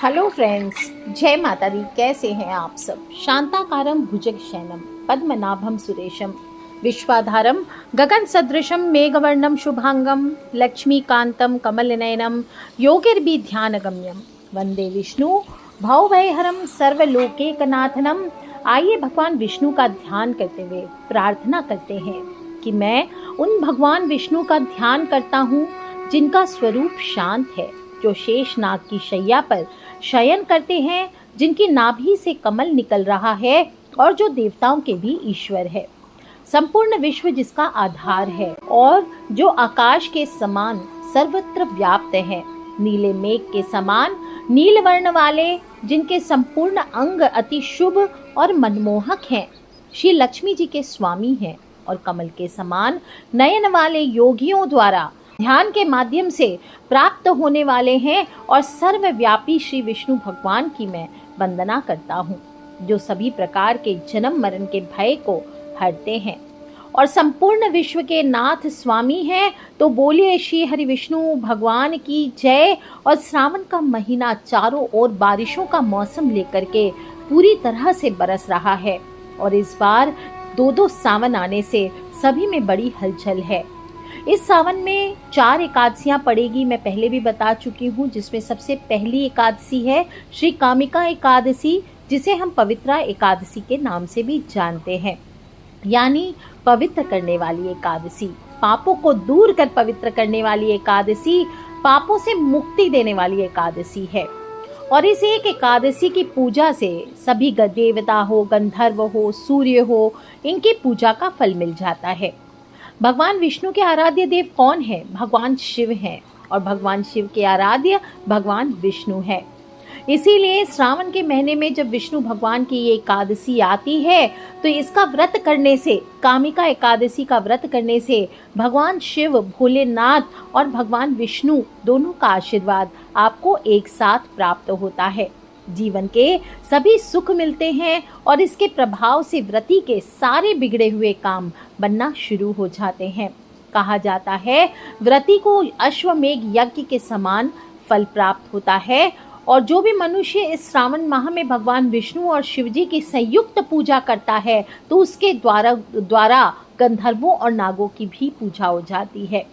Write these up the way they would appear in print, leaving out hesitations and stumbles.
Hello friends, जय माता दी। कैसे हैं आप सब? शांताकारं भुजगशयनं पद्मनाभं सुरेशम विश्वाधारं गगन सदृशं मेघवर्णं शुभांगं लक्ष्मीकांतं कमलनयनं योगिर्भिध्यानगम्यं वंदे विष्णु भवभयहरं सर्वलोकैकनाथनं। आइए भगवान विष्णु का ध्यान करते हुए प्रार्थना करते हैं कि मैं उन भगवान विष्णु का ध्यान करता हूँ जिनका स्वरूप शांत है, जो शेषनाग की शैया पर शयन करते हैं, जिनकी नाभि से कमल निकल रहा है और जो देवताओं के भी ईश्वर है, संपूर्ण विश्व जिसका आधार है और जो आकाश के समान सर्वत्र व्याप्त है, नीले मेघ के समान नील वर्ण वाले, जिनके संपूर्ण अंग अति शुभ और मनमोहक हैं, श्री लक्ष्मी जी के स्वामी हैं और कमल के समान नयन वाले योगियों द्वारा ध्यान के माध्यम से प्राप्त होने वाले हैं और सर्वव्यापी श्री विष्णु भगवान की मैं वंदना करता हूँ, जो सभी प्रकार के जन्म मरण के भय को हरते हैं और संपूर्ण विश्व के नाथ स्वामी हैं। तो बोलिए श्री हरि विष्णु भगवान की जय। और श्रावण का महीना चारों ओर बारिशों का मौसम लेकर के पूरी तरह से बरस रहा है और इस बार दो सावन आने से सभी में बड़ी हलचल है। इस सावन में 4 एकादशियां पड़ेगी, मैं पहले भी बता चुकी हूँ, जिसमें सबसे पहली एकादशी है श्री कामिका एकादशी, जिसे हम पवित्रा एकादशी के नाम से भी जानते हैं, यानी पवित्र करने वाली एकादशी, पापों को दूर कर पवित्र करने वाली एकादशी, पापों से मुक्ति देने वाली एकादशी है। और इस एक एकादशी की पूजा से सभी देवता हो, गंधर्व हो, सूर्य हो, इनकी पूजा का फल मिल जाता है। भगवान विष्णु के आराध्य देव कौन है? भगवान शिव हैं और भगवान शिव के आराध्य भगवान विष्णु है। इसीलिए श्रावण के महीने में जब विष्णु भगवान की ये एकादशी आती है तो इसका व्रत करने से, कामिका एकादशी का व्रत करने से भगवान शिव, भोलेनाथ और भगवान विष्णु दोनों का आशीर्वाद आपको एक साथ प्राप्त होता है। जीवन के सभी सुख मिलते हैं और इसके प्रभाव से व्रती के सारे बिगड़े हुए काम बनना शुरू हो जाते हैं। कहा जाता है व्रती को अश्वमेघ यज्ञ के समान फल प्राप्त होता है और जो भी मनुष्य इस श्रावण माह में भगवान विष्णु और शिव जी की संयुक्त पूजा करता है तो उसके द्वारा गंधर्वों और नागों की भी पूजा हो जाती है।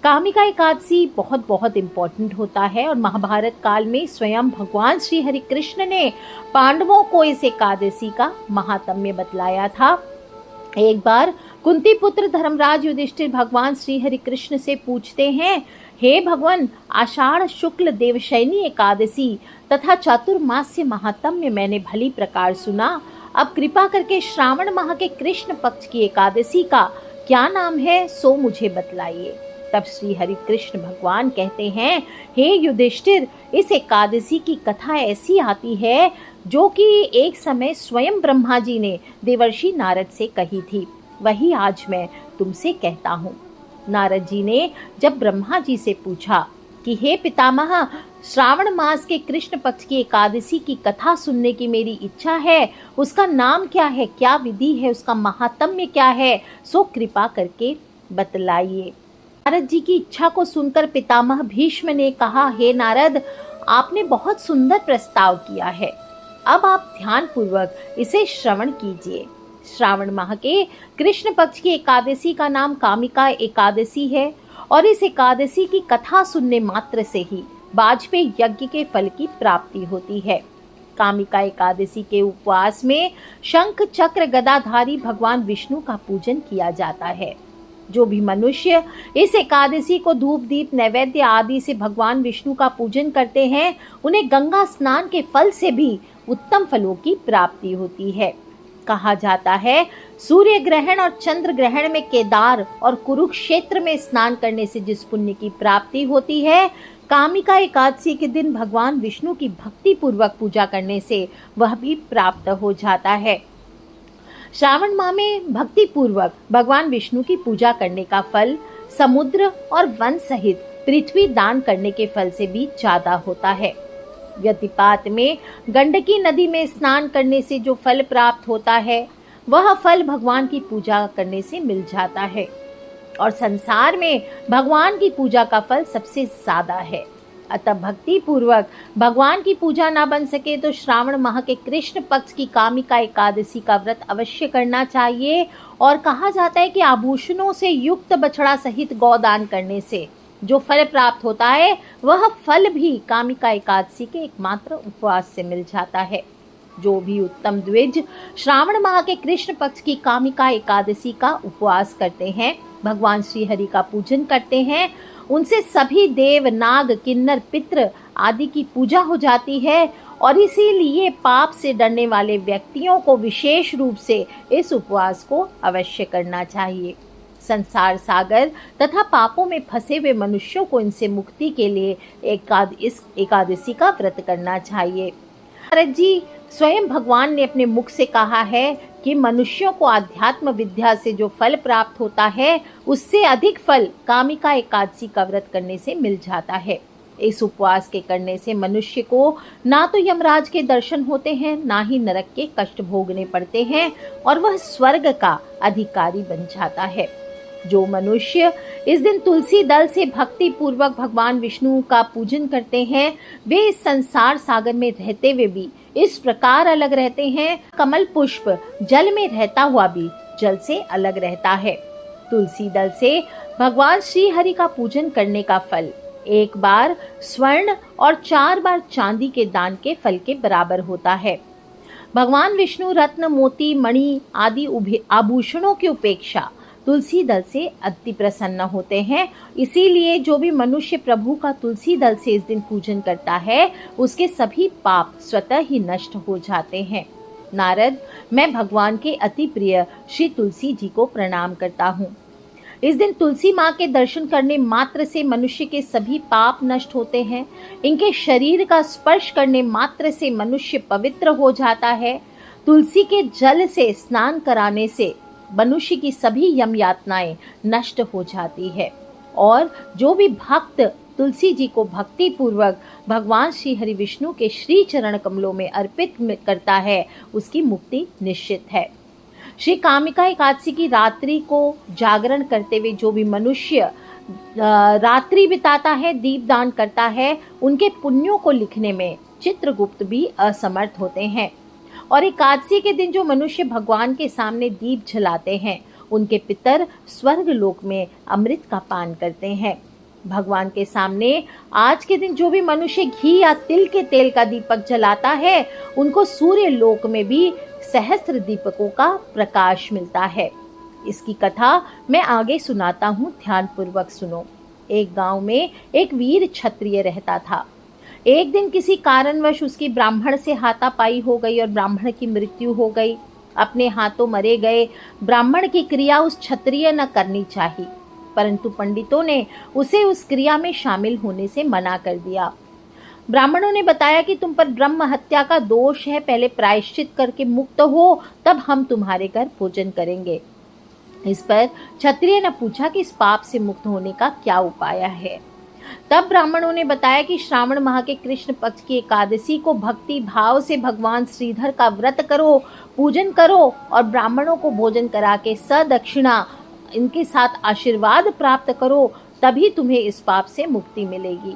कामिका एकादशी बहुत बहुत इम्पोर्टेंट होता है और महाभारत काल में स्वयं भगवान श्री हरि कृष्ण ने पांडवों को इस एकादशी का महात्म्य बतलाया था। एक बार कुंती पुत्र धर्मराज युधिष्ठिर भगवान श्री हरि कृष्ण से पूछते हैं, हे भगवान, आषाढ़ शुक्ल देवशयनी एकादशी तथा चातुर्मास्य महात्म्य मैंने भली प्रकार सुना, अब कृपा करके श्रावण माह के कृष्ण पक्ष की एकादशी का क्या नाम है सो मुझे बतलाइए। तब श्री हरि कृष्ण भगवान कहते हैं, हे युधिष्ठिर, इस एकादशी की कथा ऐसी आती है जो कि एक समय स्वयं ब्रह्मा जी ने देवर्षि नारद से कही थी, वही आज मैं तुमसे कहता हूँ। नारद जी ने जब ब्रह्मा जी से पूछा कि हे पितामह, श्रावण मास के कृष्ण पक्ष की एकादशी की कथा सुनने की मेरी इच्छा है, उसका नाम क्या है, क्या विधि है, उसका महात्म्य क्या है, सो कृपा करके बतलाइए। नारद जी की इच्छा को सुनकर पितामह भीष्म ने कहा, हे नारद, आपने बहुत सुंदर प्रस्ताव किया है, अब आप ध्यान पूर्वक इसे श्रवण कीजिए। श्रावण माह के कृष्ण पक्ष की एकादशी का नाम कामिका एकादशी है और इस एकादशी की कथा सुनने मात्र से ही वाजपेयी यज्ञ के फल की प्राप्ति होती है। कामिका एकादशी के उपवास में शंख चक्र गदाधारी भगवान विष्णु का पूजन किया जाता है। जो भी मनुष्य इस एकादशी को धूप दीप नैवेद्य आदि से भगवान विष्णु का पूजन करते हैं, उन्हें गंगा स्नान के फल से भी उत्तम फलों की प्राप्ति होती है। कहा जाता है सूर्य ग्रहण और चंद्र ग्रहण में केदार और कुरुक्षेत्र में स्नान करने से जिस पुण्य की प्राप्ति होती है, कामिका एकादशी के दिन भगवान विष्णु की भक्ति पूर्वक पूजा करने से वह भी प्राप्त हो जाता है। श्रावण माह में भक्ति पूर्वक भगवान विष्णु की पूजा करने का फल समुद्र और वन सहित पृथ्वी दान करने के फल से भी ज्यादा होता है। व्यतिपात में गंडकी नदी में स्नान करने से जो फल प्राप्त होता है वह फल भगवान की पूजा करने से मिल जाता है और संसार में भगवान की पूजा का फल सबसे ज्यादा है। अतः भक्ति पूर्वक भगवान की पूजा ना बन सके तो श्रावण माह के कृष्ण पक्ष की कामिका एकादशी का व्रत अवश्य करना चाहिए। और कहा जाता है कि आभूषणों से युक्त बछड़ा सहित गौदान करने से जो फल प्राप्त होता है वह फल भी कामिका एकादशी के एकमात्र उपवास से मिल जाता है। जो भी उत्तम द्विज श्रावण माह के कृष्ण पक्ष की कामिका एकादशी का उपवास करते हैं, भगवान श्री हरि का पूजन करते हैं, उनसे सभी देव, नाग, किन्नर, पितृ आदि की पूजा हो जाती है। और इसीलिए पाप से डरने वाले व्यक्तियों को विशेष रूप से इस उपवास को अवश्य करना चाहिए। संसार सागर तथा पापों में फंसे हुए मनुष्यों को इनसे मुक्ति के लिए इस एकादशी का व्रत करना चाहिए। नारद जी स्वयं भगवान ने अपने मुख से कहा है कि मनुष्यों को आध्यात्म विद्या से जो फल प्राप्त होता है उससे अधिक फल कामिका एकादशी का व्रत करने से मिल जाता है। इस उपवास के करने से मनुष्य को ना तो यमराज के दर्शन होते हैं, ना ही नरक के कष्ट भोगने पड़ते हैं और वह स्वर्ग का अधिकारी बन जाता है। जो मनुष्य इस दिन तुलसी दल से भक्ति पूर्वक भगवान विष्णु का पूजन करते हैं वे इस संसार सागर में रहते हुए भी इस प्रकार अलग रहते हैं। कमल पुष्प जल में रहता हुआ भी जल से अलग रहता है। तुलसी दल से भगवान श्री हरि का पूजन करने का फल 1 बार स्वर्ण और 4 बार चांदी के दान के फल के बराबर होता है। भगवान विष्णु रत्न, मोती, मणि आदि आभूषणों की उपेक्षा तुलसी दल से अति प्रसन्न होते हैं। इसीलिए जो भी मनुष्य प्रभु का तुलसी दल से इस दिन पूजन करता है उसके सभी पाप स्वतः ही नष्ट हो जाते हैं। नारद, मैं भगवान के अति प्रिय श्री तुलसी जी को प्रणाम करता हूँ। इस दिन तुलसी माँ के दर्शन करने मात्र से मनुष्य के सभी पाप नष्ट होते हैं। इनके शरीर का स्पर्श करने मात्र से मनुष्य पवित्र हो जाता है। तुलसी के जल से स्नान कराने से मनुष्य की सभी यम यातनाएं नष्ट हो जाती है। और जो भी भक्त तुलसी जी को भक्ति पूर्वक भगवान श्री हरि विष्णु के श्री चरण कमलों में अर्पित करता है उसकी मुक्ति निश्चित है। श्री कामिका एकादशी की रात्रि को जागरण करते हुए जो भी मनुष्य रात्रि बिताता है, दीपदान करता है, उनके पुण्यों को लिखने में चित्रगुप्त भी असमर्थ होते हैं। और एकादशी के दिन जो मनुष्य भगवान के सामने दीप जलाते हैं उनके पितर स्वर्ग लोक में अमृत का पान करते हैं। भगवान के सामने आज के दिन जो भी मनुष्य घी या तिल के तेल का दीपक जलाता है उनको सूर्य लोक में भी सहस्त्र दीपकों का प्रकाश मिलता है। इसकी कथा मैं आगे सुनाता हूँ, ध्यान पूर्वक सुनो। एक गांव में एक वीर क्षत्रिय रहता था। एक दिन किसी कारणवश उसकी ब्राह्मण से हाथापाई हो गई और ब्राह्मण की मृत्यु हो गई। अपने हाथों मरे गए ब्राह्मण की क्रिया उस क्षत्रिय न करनी चाहिए, परंतु पंडितों ने उसे उस क्रिया में शामिल होने से मना कर दिया। ब्राह्मणों ने बताया कि तुम पर ब्रह्म हत्या का दोष है, पहले प्रायश्चित करके मुक्त हो तब हम तुम्हारे घर भोजन करेंगे। इस पर क्षत्रिय ने पूछा कि इस पाप से मुक्त होने का क्या उपाय है। तब ब्राह्मणों ने बताया कि श्रावण माह के कृष्ण पक्ष की एकादशी को भक्ति भाव से भगवान श्रीधर का व्रत करो, पूजन करो और ब्राह्मणों को भोजन करा के सदक्षिणा इनके साथ आशीर्वाद प्राप्त करो, तभी तुम्हें इस पाप से मुक्ति मिलेगी।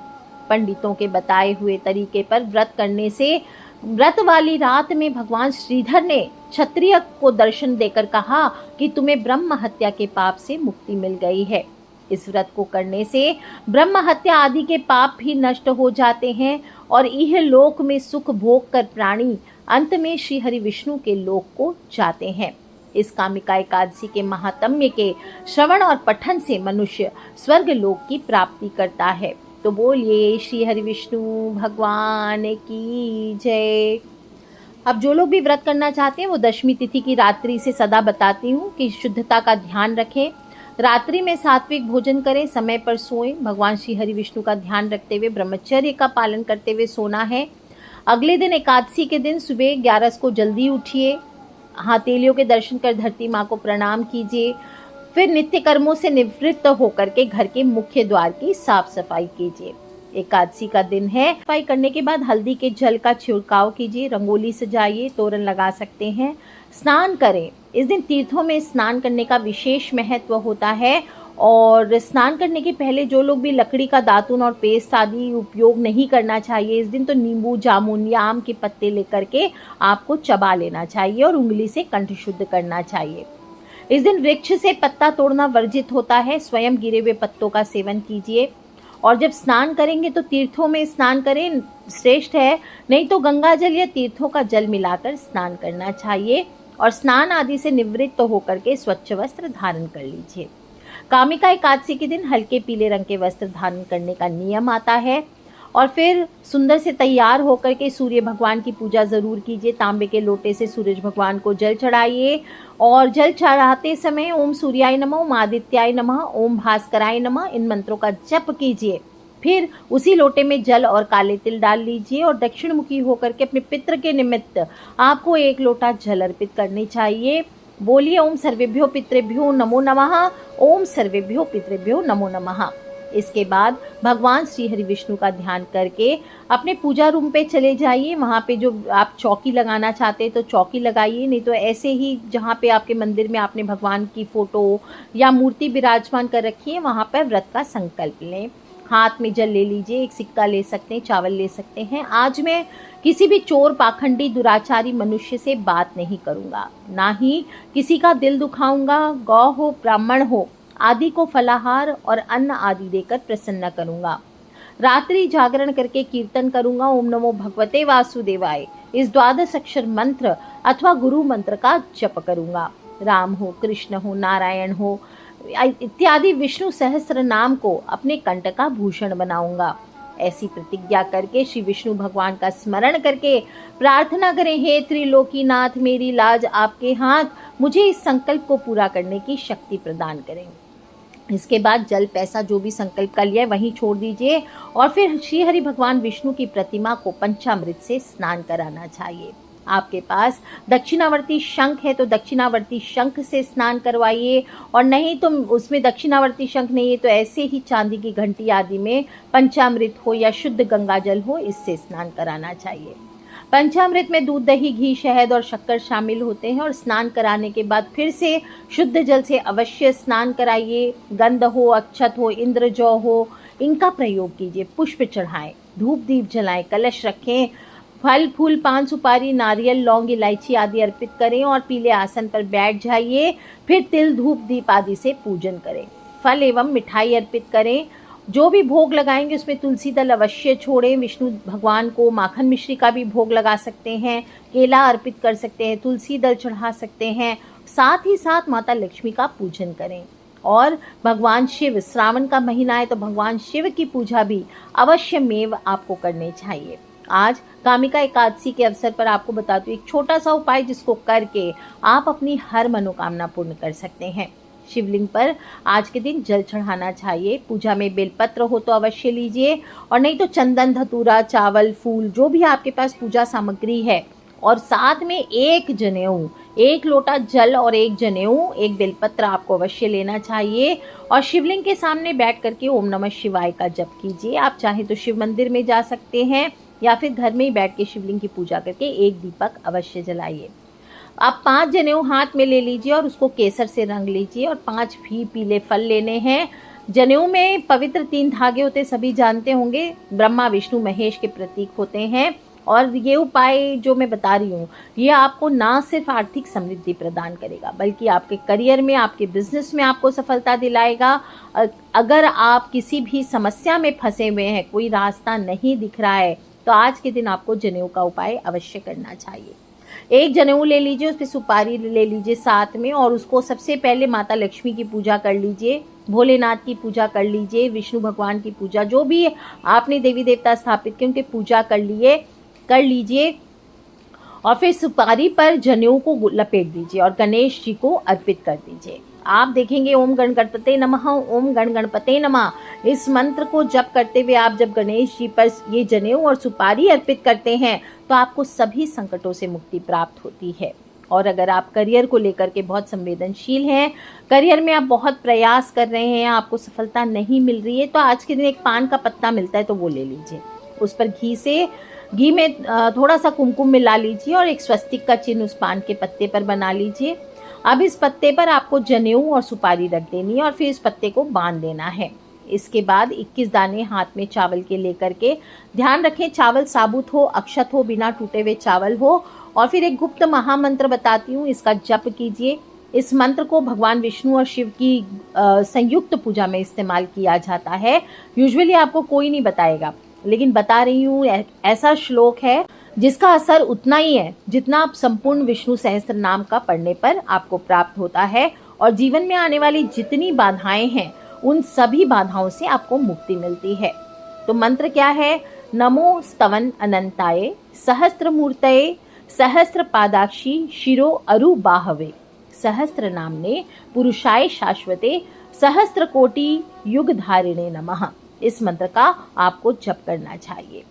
पंडितों के बताए हुए तरीके पर व्रत करने से व्रत वाली रात में भगवान श्रीधर ने क्षत्रिय को दर्शन देकर कहा कि तुम्हें ब्रह्म हत्या के पाप से मुक्ति मिल गई है। इस व्रत को करने से ब्रह्म हत्या आदि के पाप भी नष्ट हो जाते हैं और इह लोक में सुख भोग कर प्राणी अंत में श्री हरि विष्णु के लोक को जाते हैं। इस कामिका एकादशी के महात्म्य के श्रवण और पठन से मनुष्य स्वर्ग लोक की प्राप्ति करता है। तो बोलिए श्री हरि विष्णु भगवान की जय। अब जो लोग भी व्रत करना चाहते हैं वो दशमी तिथि की रात्रि से सदा बताती हूँ कि शुद्धता का ध्यान रखें, रात्रि में सात्विक भोजन करें, समय पर सोएं, भगवान श्री हरि विष्णु का ध्यान रखते हुए ब्रह्मचर्य का पालन करते हुए सोना है। अगले दिन एकादशी के दिन सुबह 11 को जल्दी उठिए, हाथेलियों के दर्शन कर धरती माँ को प्रणाम कीजिए, फिर नित्य कर्मों से निवृत्त होकर के घर के मुख्य द्वार की साफ सफाई कीजिए। एकादशी का दिन है। सफाई करने के बाद हल्दी के जल का छिड़काव कीजिए, रंगोली सजाइए, तोरण लगा सकते हैं, स्नान करें। इस दिन तीर्थों में स्नान करने का विशेष महत्व होता है और स्नान करने के पहले जो लोग भी लकड़ी का दातुन और पेस्ट आदि उपयोग नहीं करना चाहिए इस दिन, तो नींबू, जामुन या आम के पत्ते लेकर के आपको चबा लेना चाहिए और उंगली से कंठ शुद्ध करना चाहिए। इस दिन वृक्ष से पत्ता तोड़ना वर्जित होता है। स्वयं गिरे हुए पत्तों का सेवन कीजिए और जब स्नान करेंगे तो तीर्थों में स्नान करें, श्रेष्ठ है। नहीं तो गंगा जल या तीर्थों का जल मिलाकर स्नान करना चाहिए और स्नान आदि से निवृत्त होकर के स्वच्छ वस्त्र धारण कर लीजिए। कामिका एकादशी के दिन हल्के पीले रंग के वस्त्र धारण करने का नियम आता है और फिर सुंदर से तैयार होकर के सूर्य भगवान की पूजा जरूर कीजिए। तांबे के लोटे से सूरज भगवान को जल चढ़ाइए और जल चढ़ाते समय ओम सूर्याय नमः, ओम आदित्याय नमः, ओम भास्कराय नमः इन मंत्रों का जप कीजिए। फिर उसी लोटे में जल और काले तिल डाल लीजिए और दक्षिण मुखी होकर के अपने पितृ के निमित्त आपको 1 लोटा जल अर्पित करनी चाहिए। बोलिए ओम सर्वेभ्यो पितृभ्यो नमो नमः, ओम सर्वेभ्यो पितृभ्यो नमो नमः। इसके बाद भगवान श्री हरि विष्णु का ध्यान करके अपने पूजा रूम पे चले जाइए। वहाँ पे जो आप चौकी लगाना चाहते हैं तो चौकी लगाइए, नहीं तो ऐसे ही जहाँ पे आपके मंदिर में आपने भगवान की फोटो या मूर्ति विराजमान कर रखी है वहाँ पर व्रत का संकल्प लें। हाथ में जल ले लीजिए, एक सिक्का ले सकते हैं, चावल ले सकते हैं। आज मैं किसी भी चोर, पाखंडी, दुराचारी मनुष्य से बात नहीं करूँगा, ना ही किसी का दिल दुखाऊंगा। गौ हो, ब्राह्मण हो आदि को फलाहार और अन्न आदि देकर प्रसन्न करूंगा। रात्रि जागरण करके कीर्तन करूंगा। ओम नमो भगवते वासुदेवाय इस 12 अक्षर मंत्र अथवा गुरु मंत्र का जप करूंगा। राम हो, कृष्ण हो, नारायण हो इत्यादि विष्णु सहस्त्र नाम को अपने कंठ का भूषण बनाऊंगा। ऐसी प्रतिज्ञा करके श्री विष्णु भगवान का स्मरण करके प्रार्थना करें, हे त्रिलोकीनाथ मेरी लाज आपके हाथ, मुझे इस संकल्प को पूरा करने की शक्ति प्रदान करें। इसके बाद जल, पैसा जो भी संकल्प कर लिया वहीं छोड़ दीजिए और फिर श्री हरि भगवान विष्णु की प्रतिमा को पंचामृत से स्नान कराना चाहिए। आपके पास दक्षिणावर्ती शंख है तो दक्षिणावर्ती शंख से स्नान करवाइए और नहीं तो उसमें दक्षिणावर्ती शंख नहीं है तो ऐसे ही चांदी की घंटी आदि में पंचामृत हो या शुद्ध गंगा जल हो, इससे स्नान कराना चाहिए। पंचामृत में दूध, दही, घी, शहद और शक्कर शामिल होते हैं और स्नान कराने के बाद फिर से शुद्ध जल से अवश्य स्नान कराइए। गंध हो, अक्षत हो, इंद्रजौ हो इनका प्रयोग कीजिए। पुष्प चढ़ाएं, धूप दीप जलाएं, कलश रखें, फल फूल, पान सुपारी, नारियल, लौंग, इलायची आदि अर्पित करें और पीले आसन पर बैठ जाइए। फिर तिल, धूप, दीप आदि से पूजन करें। फल एवं मिठाई अर्पित करें। जो भी भोग लगाएंगे उसमें तुलसी दल अवश्य छोड़ें। विष्णु भगवान को माखन मिश्री का भी भोग लगा सकते हैं, केला अर्पित कर सकते हैं, तुलसी दल चढ़ा सकते हैं। साथ ही साथ माता लक्ष्मी का पूजन करें और भगवान शिव, श्रावण का महीना है तो भगवान शिव की पूजा भी अवश्य मेव आपको करनी चाहिए। आज कामिका एकादशी के अवसर पर आपको बता दूं एक छोटा सा उपाय जिसको करके आप अपनी हर मनोकामना पूर्ण कर सकते हैं। शिवलिंग पर आज के दिन जल चढ़ाना चाहिए। पूजा में बेलपत्र हो तो अवश्य लीजिए और नहीं तो चंदन, धतूरा, चावल, फूल जो भी आपके पास पूजा सामग्री है और साथ में 1 जनेऊ, 1 लोटा जल और 1 जनेऊ, 1 बेलपत्र आपको अवश्य लेना चाहिए और शिवलिंग के सामने बैठ करके ओम नमः शिवाय का जप कीजिए। आप चाहे तो शिव मंदिर में जा सकते हैं या फिर घर में ही बैठ के शिवलिंग की पूजा करके 1 दीपक अवश्य जलाइए। आप 5 जनेऊ हाथ में ले लीजिए और उसको केसर से रंग लीजिए और 5 भी पीले फल लेने हैं। जनेऊ में पवित्र 3 धागे होते, सभी जानते होंगे, ब्रह्मा, विष्णु, महेश के प्रतीक होते हैं। और ये उपाय जो मैं बता रही हूँ ये आपको ना सिर्फ आर्थिक समृद्धि प्रदान करेगा बल्कि आपके करियर में, आपके बिजनेस में आपको सफलता दिलाएगा। अगर आप किसी भी समस्या में फंसे हुए हैं, कोई रास्ता नहीं दिख रहा है, तो आज के दिन आपको जनेऊ का उपाय अवश्य करना चाहिए। 1 जनेऊ ले लीजिए, उस पर सुपारी ले लीजिए साथ में और उसको सबसे पहले माता लक्ष्मी की पूजा कर लीजिए, भोलेनाथ की पूजा कर लीजिए, विष्णु भगवान की पूजा, जो भी आपने देवी देवता स्थापित किए उनकी पूजा कर लीजिए और फिर सुपारी पर जनेऊ को लपेट दीजिए और गणेश जी को अर्पित कर दीजिए। आप देखेंगे ओम गण गणपते नमः, ओम गण गणपते नमः इस मंत्र को जप करते हुए आप जब गणेश जी पर ये जनेऊ और सुपारी अर्पित करते हैं तो आपको सभी संकटों से मुक्ति प्राप्त होती है। और अगर आप करियर को लेकर के बहुत संवेदनशील हैं, करियर में आप बहुत प्रयास कर रहे हैं, आपको सफलता नहीं मिल रही है, तो आज के दिन एक पान का पत्ता मिलता है तो वो ले लीजिए। उस पर घी में थोड़ा सा कुमकुम मिला लीजिए और एक स्वस्तिक का चिन्ह उस पान के पत्ते पर बना लीजिए अब इस पत्ते पर आपको जनेऊ और सुपारी रख देनी है और फिर इस पत्ते को बांध देना है। इसके बाद 21 दाने हाथ में चावल के लेकर के, ध्यान रखें चावल साबुत हो, अक्षत हो, बिना टूटे हुए चावल हो। और फिर एक गुप्त महामंत्र बताती हूँ, इसका जप कीजिए। इस मंत्र को भगवान विष्णु और शिव की संयुक्त पूजा में इस्तेमाल किया जाता है। यूजुअली आपको कोई नहीं बताएगा, लेकिन बता रही हूँ, ऐसा श्लोक है जिसका असर उतना ही है जितना आप संपूर्ण विष्णु सहस्त्र नाम का पढ़ने पर आपको प्राप्त होता है। और जीवन में आने वाली जितनी बाधाएं हैं उन सभी बाधाओं से आपको मुक्ति मिलती है। तो मंत्र क्या है? नमो स्तवन अनंताय सहस्त्र मूर्तये सहस्त्र पादाक्षी शिरो अरु बाहवे सहस्त्र नामने पुरुषाय शाश्वते सहस्त्र कोटि युग धारिणे नमः। इस मंत्र का आपको जप करना चाहिए।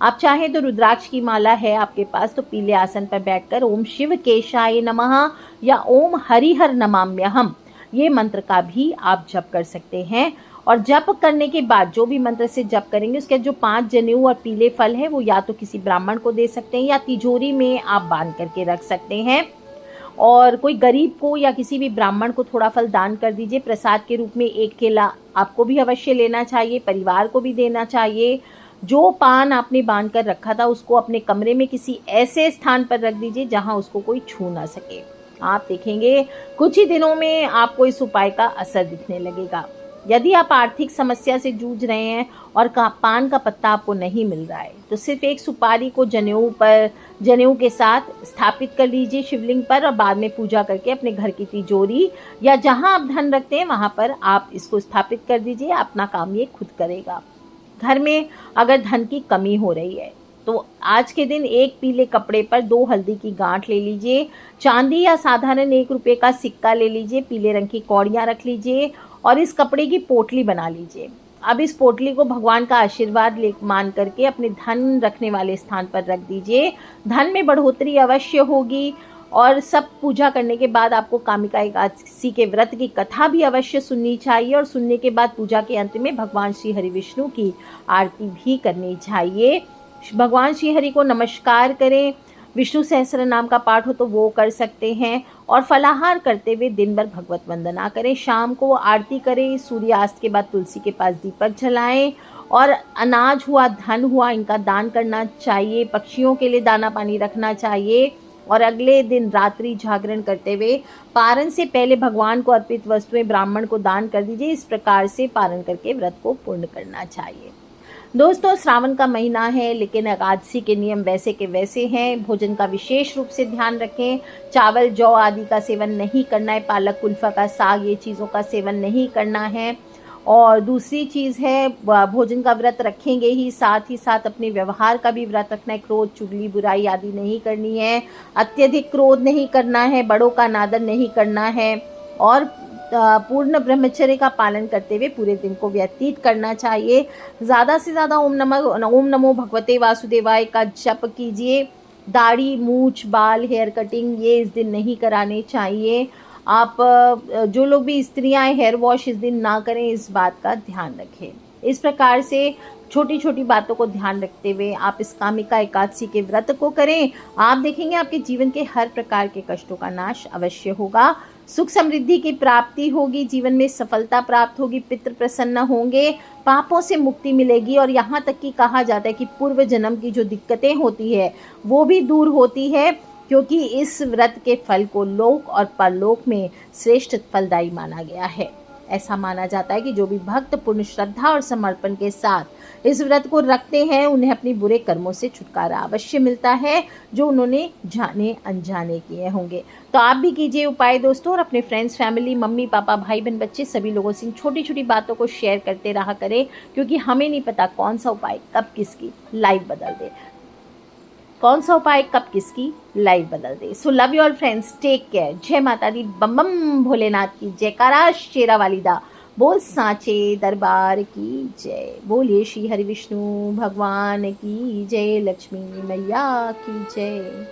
आप चाहें तो रुद्राक्ष की माला है आपके पास, तो पीले आसन पर बैठकर ओम शिव केशाय नमः या ओम हरिहर नमाम्यहम् ये मंत्र का भी आप जप कर सकते हैं। और जप करने के बाद जो भी मंत्र से जप करेंगे उसके जो 5 जनेऊ और पीले फल है वो या तो किसी ब्राह्मण को दे सकते हैं या तिजोरी में आप बांध करके रख सकते हैं। और कोई गरीब को या किसी भी ब्राह्मण को थोड़ा फल दान कर दीजिए प्रसाद के रूप में। 1 केला आपको भी अवश्य लेना चाहिए, परिवार को भी देना चाहिए। जो पान आपने बांध कर रखा था उसको अपने कमरे में किसी ऐसे स्थान पर रख दीजिए जहां उसको कोई छू ना सके। आप देखेंगे कुछ ही दिनों में आपको इस उपाय का असर दिखने लगेगा। यदि आप आर्थिक समस्या से जूझ रहे हैं और पान का पत्ता आपको नहीं मिल रहा है तो सिर्फ एक सुपारी को जनेऊ के साथ स्थापित कर लीजिए शिवलिंग पर और बाद में पूजा करके अपने घर की तिजोरी या जहां आप धन रखते हैं वहां पर आप इसको स्थापित कर दीजिए। अपना काम ये खुद करेगा। घर में अगर धन की कमी हो रही है तो आज के दिन 1 पीले कपड़े पर 2 हल्दी की गांठ ले लीजिए। चांदी या साधारण 1 रुपये का सिक्का ले लीजिए। पीले रंग की कौड़ियाँ रख लीजिए और इस कपड़े की पोटली बना लीजिए। अब इस पोटली को भगवान का आशीर्वाद मान करके अपने धन रखने वाले स्थान पर रख दीजिए। धन में बढ़ोतरी अवश्य होगी। और सब पूजा करने के बाद आपको कामिका एकादशी के व्रत की कथा भी अवश्य सुननी चाहिए और सुनने के बाद पूजा के अंत में भगवान श्री हरि विष्णु की आरती भी करनी चाहिए। भगवान श्री हरि को नमस्कार करें। विष्णु सहस्त्र नाम का पाठ हो तो वो कर सकते हैं। और फलाहार करते हुए दिन भर भगवत वंदना करें। शाम को आरती करें। सूर्यास्त के बाद तुलसी के पास दीपक जलाएं। और अनाज हुआ, धन हुआ, इनका दान करना चाहिए। पक्षियों के लिए दाना पानी रखना चाहिए। और अगले दिन रात्रि जागरण करते हुए पारण से पहले भगवान को अर्पित वस्तुएं ब्राह्मण को दान कर दीजिए। इस प्रकार से पारण करके व्रत को पूर्ण करना चाहिए। दोस्तों, श्रावण का महीना है लेकिन एकादशी के नियम वैसे के वैसे हैं। भोजन का विशेष रूप से ध्यान रखें। चावल, जौ आदि का सेवन नहीं करना है। पालक, कुल्फा का साग, ये चीज़ों का सेवन नहीं करना है। और दूसरी चीज़ है, भोजन का व्रत रखेंगे ही साथ अपने व्यवहार का भी व्रत रखना है। क्रोध, चुगली, बुराई आदि नहीं करनी है। अत्यधिक क्रोध नहीं करना है। बड़ों का अनादर नहीं करना है। और पूर्ण ब्रह्मचर्य का पालन करते हुए पूरे दिन को व्यतीत करना चाहिए। ज़्यादा से ज़्यादा ओम नमो भगवते वासुदेवाय का जप कीजिए। दाढ़ी, मूछ, बाल, हेयर कटिंग ये इस दिन नहीं कराने चाहिए। आप जो लोग भी स्त्रियां हेयर वॉश इस दिन ना करें, इस बात का ध्यान रखें। इस प्रकार से छोटी छोटी बातों को ध्यान रखते हुए आप इस कामिका एकादशी के व्रत को करें। आप देखेंगे आपके जीवन के हर प्रकार के कष्टों का नाश अवश्य होगा। सुख समृद्धि की प्राप्ति होगी। जीवन में सफलता प्राप्त होगी। पितृ प्रसन्न होंगे। पापों से मुक्ति मिलेगी। और यहाँ तक कि कहा जाता है कि पूर्व जन्म की जो दिक्कतें होती है वो भी दूर होती है, क्योंकि इस व्रत के फल को लोक और परलोक में श्रेष्ठ फलदायी माना गया है। ऐसा माना जाता है कि जो भी भक्त पूर्ण श्रद्धा और समर्पण के साथ इस व्रत को रखते हैं उन्हें अपनी बुरे कर्मों से छुटकारा अवश्य मिलता है, जो उन्होंने जाने अनजाने किए होंगे। तो आप भी कीजिए उपाय दोस्तों, और अपने फ्रेंड्स, फैमिली, मम्मी पापा, भाई बहन, बच्चे सभी लोगों से छोटी छोटी बातों को शेयर करते रहा करें, क्योंकि हमें नहीं पता कौन सा उपाय कब किसकी लाइफ बदल दे, कौन सा उपाय कब किसकी लाइफ बदल दे। So love you all friends, take care. जय माता दी, बम बम भोलेनाथ की जयकारा, शेरा वालिदा बोल सांचे दरबार की जय। बोलिए श्री हरि विष्णु भगवान की जय, लक्ष्मी मैया की जय।